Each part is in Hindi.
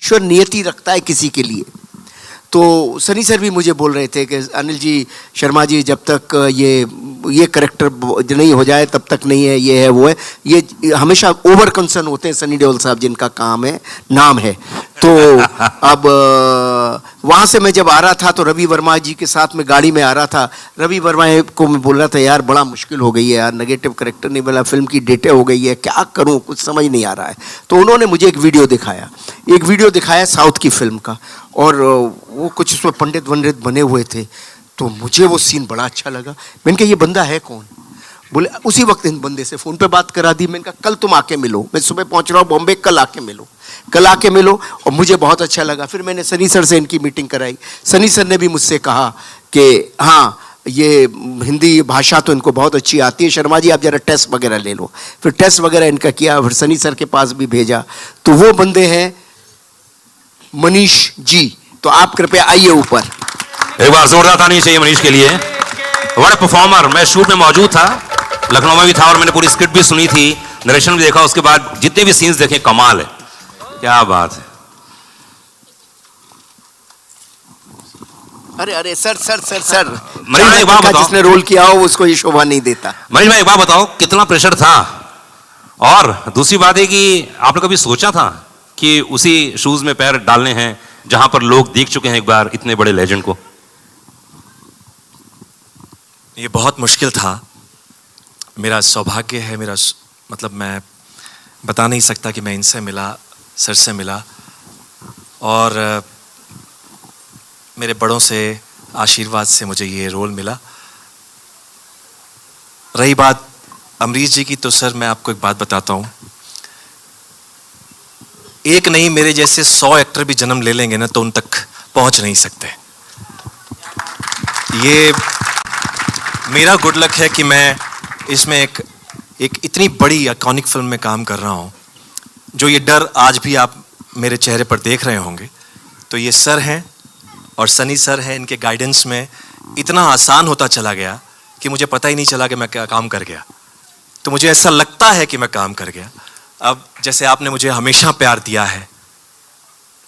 ईश्वर नियति रखता है किसी के लिए। तो सनी सर भी मुझे बोल रहे थे कि अनिल जी, शर्मा जी, जब तक ये करेक्टर नहीं हो जाए तब तक नहीं है, ये है वो है, ये हमेशा ओवर कंसर्न होते हैं सनी देओल साहब, जिनका काम है, नाम है। तो अब वहाँ से मैं जब आ रहा था तो रवि वर्मा जी के साथ में गाड़ी में आ रहा था। रवि वर्मा को मैं बोल रहा था, यार बड़ा मुश्किल हो गई है यार, नेगेटिव करेक्टर नहीं मिला, फिल्म की डेटें हो गई है, क्या करूँ, कुछ समझ नहीं आ रहा है। तो उन्होंने मुझे एक वीडियो दिखाया साउथ की फिल्म का, और वो कुछ उसमें पंडित वंडित बने हुए थे। तो मुझे वो सीन बड़ा अच्छा लगा। मैंने कहा ये बंदा है कौन? बोले उसी वक्त इन बंदे से फ़ोन पे बात करा दी। मैंने कहा कल तुम आके मिलो, मैं सुबह पहुंच रहा हूँ बॉम्बे, कल आके मिलो। और मुझे बहुत अच्छा लगा। फिर मैंने सनी सर से इनकी मीटिंग कराई। सनी सर ने भी मुझसे कहा कि हाँ, ये हिंदी भाषा तो इनको बहुत अच्छी आती है, शर्मा जी आप जरा टेस्ट वगैरह ले लो। फिर टेस्ट वगैरह इनका किया, फिर सनी सर के पास भी भेजा। तो वो बंदे हैं मनीष जी। तो आप कृपया आइए ऊपर। एक बार जोरदार ताली चाहिए मनीष के लिए। बड़ा परफॉर्मर। मैं शूट में मौजूद था, लखनऊ में भी था, और मैंने पूरी स्क्रिप्ट भी सुनी थी, नरेशन भी देखा। उसके बाद जितने भी सीन्स देखे, कमाल है, क्या बात है। अरे सर मनीष भाई एक बात बताओ, जिसने रोल किया हो उसको ये शोभा नहीं देता। मनीष भाई एक बात बताओ, कितना प्रेशर था? और दूसरी बात है कि आपने कभी सोचा था कि उसी शूज में पैर डालने हैं जहां पर लोग देख चुके हैं एक बार इतने बड़े लेजेंड को? ये बहुत मुश्किल था। मेरा सौभाग्य है, मतलब मैं बता नहीं सकता कि मैं इनसे मिला, सर से मिला, और मेरे बड़ों से आशीर्वाद से मुझे ये रोल मिला। रही बात अमरीश जी की, तो सर मैं आपको एक बात बताता हूँ, एक नहीं मेरे जैसे 100 एक्टर भी जन्म ले लेंगे ना तो उन तक पहुंच नहीं सकते। ये मेरा गुड लक है कि मैं इसमें एक इतनी बड़ी आइकॉनिक फिल्म में काम कर रहा हूं। जो ये डर आज भी आप मेरे चेहरे पर देख रहे होंगे, तो ये सर हैं और सनी सर हैं, इनके गाइडेंस में इतना आसान होता चला गया कि मुझे पता ही नहीं चला कि मैं क्या काम कर गया। तो मुझे ऐसा लगता है कि मैं काम कर गया। अब जैसे आपने मुझे हमेशा प्यार दिया है,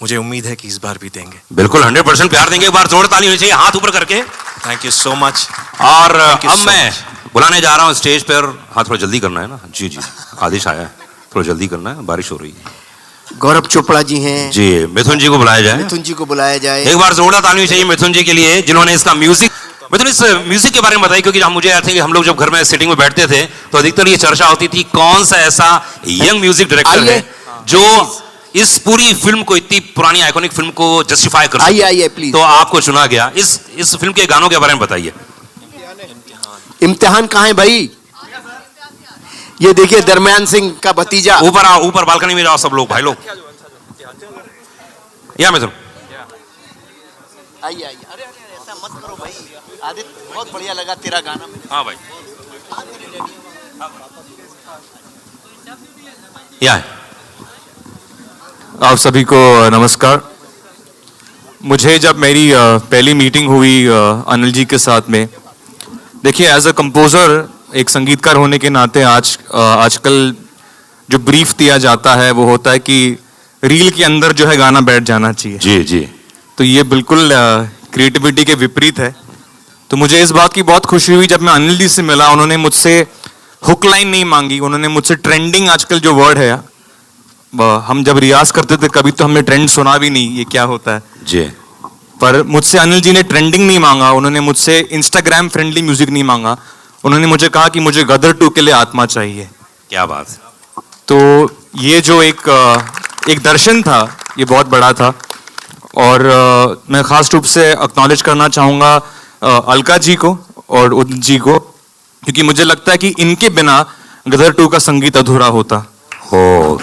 मुझे उम्मीद है कि इस बार भी देंगे। बिल्कुल 100% प्यार देंगे। एक बार जोर ताली होनी चाहिए, हाथ ऊपर करके। Thank you so much. और अब मैं बुलाने जा रहा हूँ स्टेज पर। हाँ, थोड़ा जल्दी करना है ना। जी, आदेश आया है, थोड़ा जल्दी करना है, बारिश हो रही है। गौरव चोपड़ा जी हैं जी, मिथुन जी को बुलाया जाए। एक बार जोरदार ताली चाहिए मिथुन जी के लिए, जिन्होंने इसका म्यूजिक। मिथुन, इस म्यूजिक के बारे में बताइए, क्योंकि मुझे याद है कि हम लोग जब घर में सिटिंग में बैठते थे तो अधिकतर ये चर्चा होती थी कौन सा ऐसा यंग म्यूजिक डायरेक्टर है जो इस पूरी फिल्म को, इतनी पुरानी आइकॉनिक फिल्म को जस्टिफाई कर सके। आइए प्लीज। तो आपको चुना गया। इस फिल्म के गानों के बारे में बताइए। इम्तिहान कहाँ है भाई? ये देखिए दरमियान सिंह का भतीजा। ऊपर आओ, ऊपर बालकनी में जाओ सब लोग, भाई लोग। या मिथुन आइए। अरे ऐसा मत करो भाई। आदित्य, बहुत बढ़िया लगा तेरा गाना। हाँ भाई, या आप सभी को नमस्कार। मुझे जब मेरी पहली मीटिंग हुई अनिल जी के साथ में, देखिए एज अ कंपोज़र, एक संगीतकार होने के नाते आजकल जो ब्रीफ दिया जाता है वो होता है कि रील के अंदर जो है गाना बैठ जाना चाहिए। जी। तो ये बिल्कुल क्रिएटिविटी के विपरीत है। तो मुझे इस बात की बहुत खुशी हुई जब मैं अनिल जी से मिला। उन्होंने मुझसे हुक लाइन नहीं मांगी, उन्होंने मुझसे ट्रेंडिंग, आजकल जो वर्ड है, हम जब रियाज करते थे कभी तो हमने ट्रेंड सुना भी नहीं, ये क्या होता है जी। पर मुझसे अनिल जी ने ट्रेंडिंग नहीं मांगा, उन्होंने मुझसे इंस्टाग्राम फ्रेंडली म्यूजिक नहीं मांगा। उन्होंने मुझे कहा कि मुझे गदर 2 के लिए आत्मा चाहिए। क्या बात है। तो ये जो एक दर्शन था, ये बहुत बड़ा था। और मैं खास रूप से एक्नॉलेज करना चाहूँगा अलका जी को और उदित जी को, क्योंकि मुझे लगता है कि इनके बिना गदर 2 का संगीत अधूरा होता हो।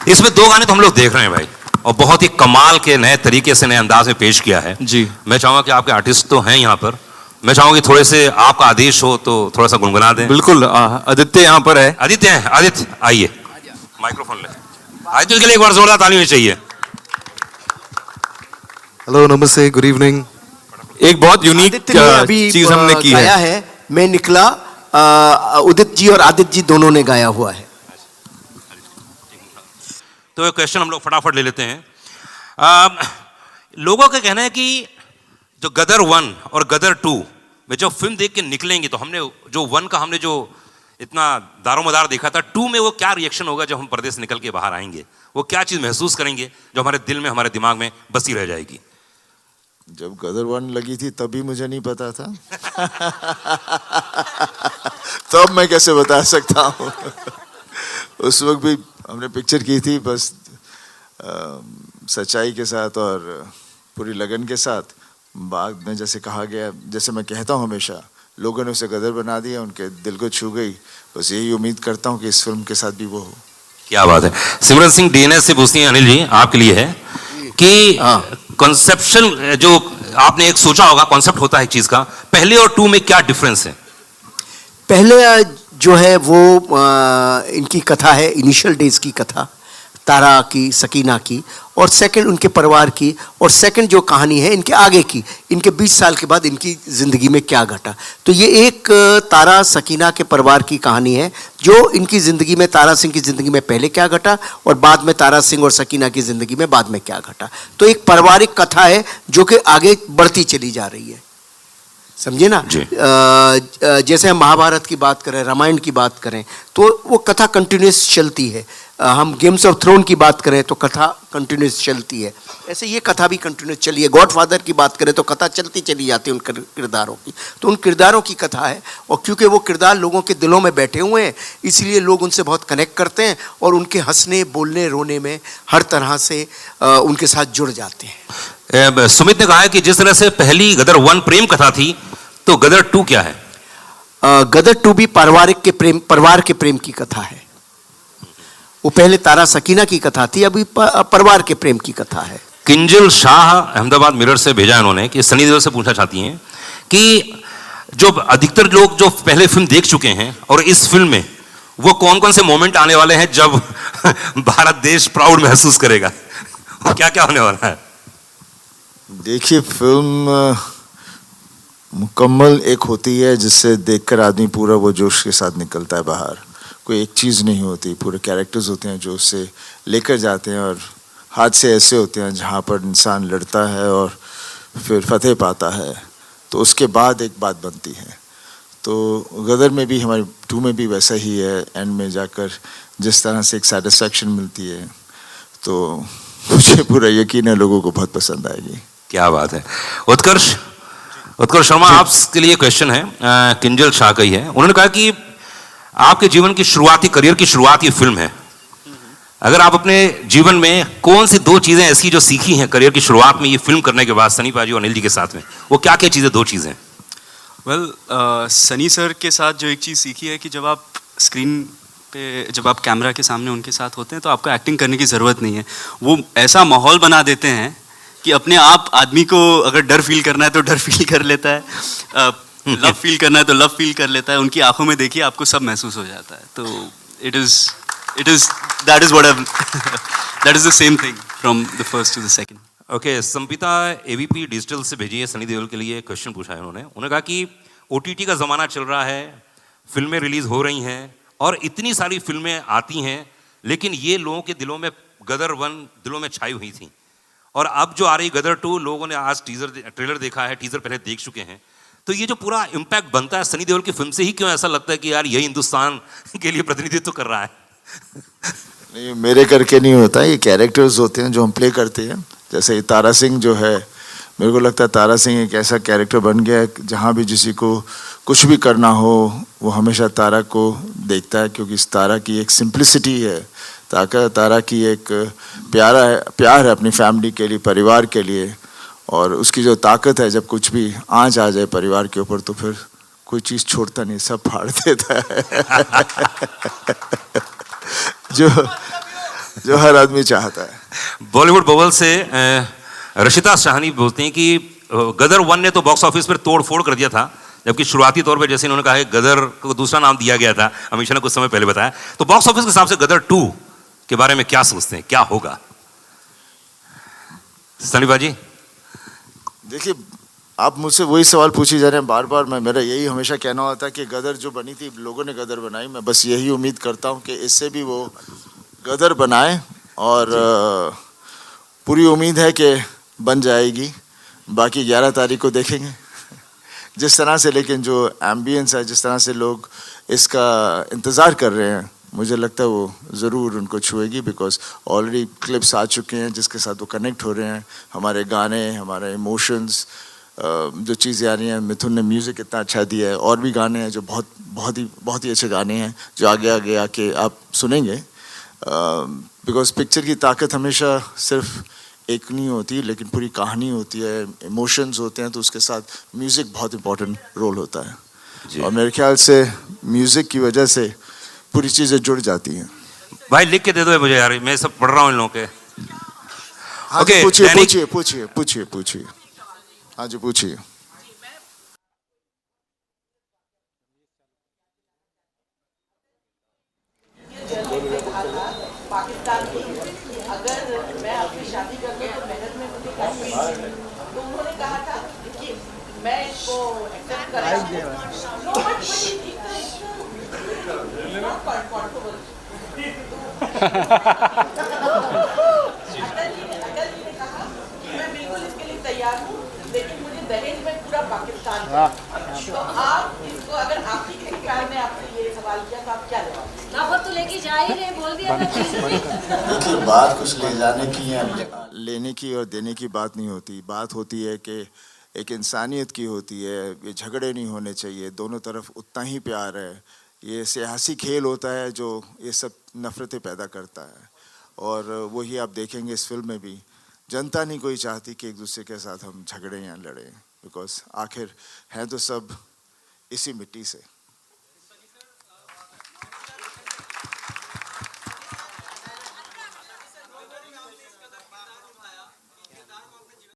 इसमें 2 गाने तो हम लोग देख रहे हैं भाई, और बहुत ही कमाल के नए तरीके से, नए अंदाज में पेश किया है जी। मैं चाहूँगा कि आपके आर्टिस्ट तो हैं यहाँ पर, मैं चाहूँगा कि थोड़े से आपका आदेश हो तो थोड़ा सा गुनगुना दें। बिल्कुल। आदित्य यहाँ पर है। आदित्य आइए, माइक्रोफोन ले। आदित्य के लिए एक बार जोरदार ताली होनी चाहिए। हेलो, नमस्ते, गुड इवनिंग। एक बहुत यूनिक चीज हमने की है। मैं निकला, उदित जी और आदित्य जी दोनों ने गाया हुआ है। तो एक क्वेश्चन हम लोग फटाफट ले लेते हैं। लोगों का कहना है कि जो गदर 1 और गदर 2 में जो फिल्म देख के निकलेंगे तो हमने जो 1 का हमने जो इतना दारोमदार देखा था, 2 में वो क्या रिएक्शन होगा जब हम पर्दे से निकल के बाहर आएंगे, वो क्या चीज महसूस करेंगे जो हमारे दिल में हमारे दिमाग में बसी रह जाएगी। जब गदर 1 लगी थी तभी मुझे नहीं पता था। तब मैं कैसे बता सकता हूँ। उस वक्त भी हमने पिक्चर की थी बस सच्चाई के साथ और पूरी लगन के साथ। बाद में जैसे कहा गया, जैसे मैं कहता हूँ हमेशा, लोगों ने उसे गदर बना दिया, उनके दिल को छू गई। बस यही उम्मीद करता हूँ कि इस फिल्म के साथ भी वो हो। क्या बात है। सिमरन सिंह डीएनएस से पूछती हैं अनिल जी आपके लिए है कि कॉन्सेप्शन जो आपने एक सोचा होगा, कॉन्सेप्ट होता है एक चीज का, पहले और 2 में क्या डिफरेंस है? पहले जो है वो इनकी कथा है, इनिशियल डेज की कथा, तारा की, सकीना की, और सेकंड उनके परिवार की, और सेकंड जो कहानी है इनके आगे की, इनके 20 साल के बाद इनकी ज़िंदगी में क्या घटा। तो ये एक तारा सकीना के परिवार की कहानी है, जो इनकी ज़िंदगी में, तारा सिंह की ज़िंदगी में पहले क्या घटा और बाद में तारा सिंह और सकीना की ज़िंदगी में बाद में क्या घटा। तो एक पारिवारिक कथा है जो कि आगे बढ़ती चली जा रही है, समझे ना। जैसे हम महाभारत की बात करें, रामायण की बात करें, तो वो कथा कंटिन्यूस चलती है। हम गेम्स ऑफ थ्रोन की बात करें तो कथा कंटिन्यूस चलती है, ऐसे ये कथा भी कंटिन्यूस चली है। गॉडफादर की बात करें तो कथा चलती चली जाती है उन किरदारों की। तो उन किरदारों की कथा है, और क्योंकि वो किरदार लोगों के दिलों में बैठे हुए हैं, इसलिए लोग उनसे बहुत कनेक्ट करते हैं और उनके हंसने, बोलने, रोने में हर तरह से उनके साथ जुड़ जाते हैं। सुमित ने कहा है कि जिस तरह से पहली गदर 1 प्रेम कथा थी, तो गदर 2 क्या है? गदर 2 भी परिवार के प्रेम की कथा है। वो पहले तारा सकीना की कथा थी, अभी परिवार के प्रेम की कथा है। किंजल शाह अहमदाबाद मिरर से भेजा उन्होंने कि सनी देओल से पूछना चाहती हैं कि जो अधिकतर लोग जो पहले फिल्म देख चुके हैं और इस फिल्म में वो कौन कौन से मोमेंट आने वाले हैं जब भारत देश प्राउड महसूस करेगा, क्या क्या होने वाला है? देखिए, फिल्म मुकम्मल एक होती है जिससे देखकर आदमी पूरा वो जोश के साथ निकलता है बाहर। कोई एक चीज़ नहीं होती, पूरे कैरेक्टर्स होते हैं जो उससे लेकर जाते हैं, और हादसे ऐसे होते हैं जहाँ पर इंसान लड़ता है और फिर फतेह पाता है, तो उसके बाद एक बात बनती है। तो गदर में भी, हमारी 2 में भी वैसा ही है। एंड में जाकर जिस तरह से एक सेटिस्फैक्शन मिलती है, तो मुझे पूरा यकीन है लोगों को बहुत पसंद आएगी। क्या बात है। उत्कर्ष शर्मा, आपके लिए क्वेश्चन है, किंजल शाह का ही है। उन्होंने कहा कि आपके जीवन की शुरुआती, करियर की शुरुआत ये फिल्म है। अगर आप अपने जीवन में कौन सी 2 चीजें ऐसी जो सीखी हैं करियर की शुरुआत में ये फिल्म करने के बाद सनी पाजी और अनिल जी के साथ में, वो क्या क्या चीजें, 2 चीजें? सनी सर के साथ जो एक चीज़ सीखी है कि जब आप स्क्रीन पे, जब आप कैमरा के सामने उनके साथ होते हैं तो आपको एक्टिंग करने की ज़रूरत नहीं है। वो ऐसा माहौल बना देते हैं कि अपने आप आदमी को अगर डर फील करना है तो डर फील कर लेता है, लव फील करना है तो लव फील कर लेता है। उनकी आंखों में देखिए आपको सब महसूस हो जाता है। तो that is the same thing from the first to the second. Okay, Sampita AVP digital से भेजी है, सनी देओल के लिए क्वेश्चन पूछा है उन्होंने कहा कि ओटीटी का ज़माना चल रहा है, फिल्में रिलीज हो रही हैं और इतनी सारी फिल्में आती हैं, लेकिन ये लोगों के दिलों में गदर 1 दिलों में छाई हुई थी, और अब जो आ रही गदर 2, लोगों ने आज ट्रेलर देखा है, टीजर पहले देख चुके हैं, तो ये जो पूरा इम्पैक्ट बनता है सनी देओल की फिल्म से ही, क्यों ऐसा लगता है कि यार यही हिंदुस्तान के लिए प्रतिनिधित्व कर रहा है? नहीं, मेरे करके नहीं होता, ये कैरेक्टर्स होते हैं जो हम प्ले करते हैं। जैसे तारा सिंह जो है, मेरे को लगता है तारा सिंह एक ऐसा कैरेक्टर बन गया है, जहाँ भी किसी को कुछ भी करना हो वो हमेशा तारा को देखता है, क्योंकि इस तारा की एक सिंप्लिसिटी है, तारा की एक प्यार है अपनी फैमिली के लिए, परिवार के लिए, और उसकी जो ताकत है, जब कुछ भी आंच आ जाए परिवार के ऊपर तो फिर कोई चीज़ छोड़ता नहीं, सब फाड़ देता है। जो हर आदमी चाहता है। बॉलीवुड बबल से रशिता शाहनी बोलती हैं कि गदर 1 ने तो बॉक्स ऑफिस पर तोड़ फोड़ कर दिया था, जबकि शुरुआती तौर पे जैसे इन्होंने कहा है गदर को दूसरा नाम दिया गया था, अमीशा ने कुछ समय पहले बताया, तो बॉक्स ऑफिस के हिसाब से गदर 2 के बारे में क्या सोचते हैं, क्या होगा? सनी बाजी। देखिए, आप मुझसे वही सवाल पूछी जा रहे हैं बार बार। मेरा यही हमेशा कहना होता है कि गदर जो बनी थी, लोगों ने गदर बनाई, मैं बस यही उम्मीद करता हूँ कि इससे भी वो गदर बनाए और पूरी उम्मीद है कि बन जाएगी, बाकी 11 तारीख को देखेंगे। जिस तरह से लेकिन जो एम्बियंस है, जिस तरह से लोग इसका इंतज़ार कर रहे हैं, मुझे लगता है वो ज़रूर उनको छुएगी, बिकॉज ऑलरेडी क्लिप्स आ चुके हैं जिसके साथ वो कनेक्ट हो रहे हैं। हमारे गाने, हमारे इमोशंस, जो चीज़ें आ रही हैं, मिथुन ने म्यूज़िक इतना अच्छा दिया है, और भी गाने हैं जो बहुत ही अच्छे गाने हैं जो आगे आके आप सुनेंगे। बिकॉज पिक्चर की ताकत हमेशा सिर्फ एक नहीं होती, लेकिन पूरी कहानी होती है, इमोशंस होते हैं, तो उसके साथ म्यूज़िक बहुत इंपॉर्टेंट रोल होता है। और मेरे ख्याल से म्यूज़िक की वजह से पूरी चीज़ें जुड़ जाती हैं। भाई लिख के दे दो मुझे यार, मैं सब पढ़ रहा हूँ इन लोगों के। हाँ जी, पूछिए। हाँ जी, पूछिए। पाकिस्तान की अगर मैं अपनी शादी कर लूँ तो मेहनत में मुझे काफी, तो उन्होंने कहा था कि मैं इसको एक्सेप्ट अटल जी ने कहा कि मैं बिल्कुल इसके लिए तैयार हूँ, लेकिन मुझे दहेज में पूरा पाकिस्तान। तो आप इसको, अगर आपकी ख्याल में आपने ये सवाल किया तो आप क्या जवाब? तो लेके जा ही रहे, बोल दिया था। देखिए, बात कुछ ले जाने की है, लेने की और देने की बात नहीं होती। बात होती है कि एक इंसानियत की होती है। ये झगड़े नहीं होने चाहिए, दोनों तरफ उतना ही प्यार है। ये सियासी खेल होता है जो ये सब नफ़रतें पैदा करता है, और वही आप देखेंगे इस फिल्म में भी। जनता नहीं कोई चाहती कि एक दूसरे के साथ हम झगड़ें या लड़ें, बिकॉज आखिर हैं तो सब इसी मिट्टी से।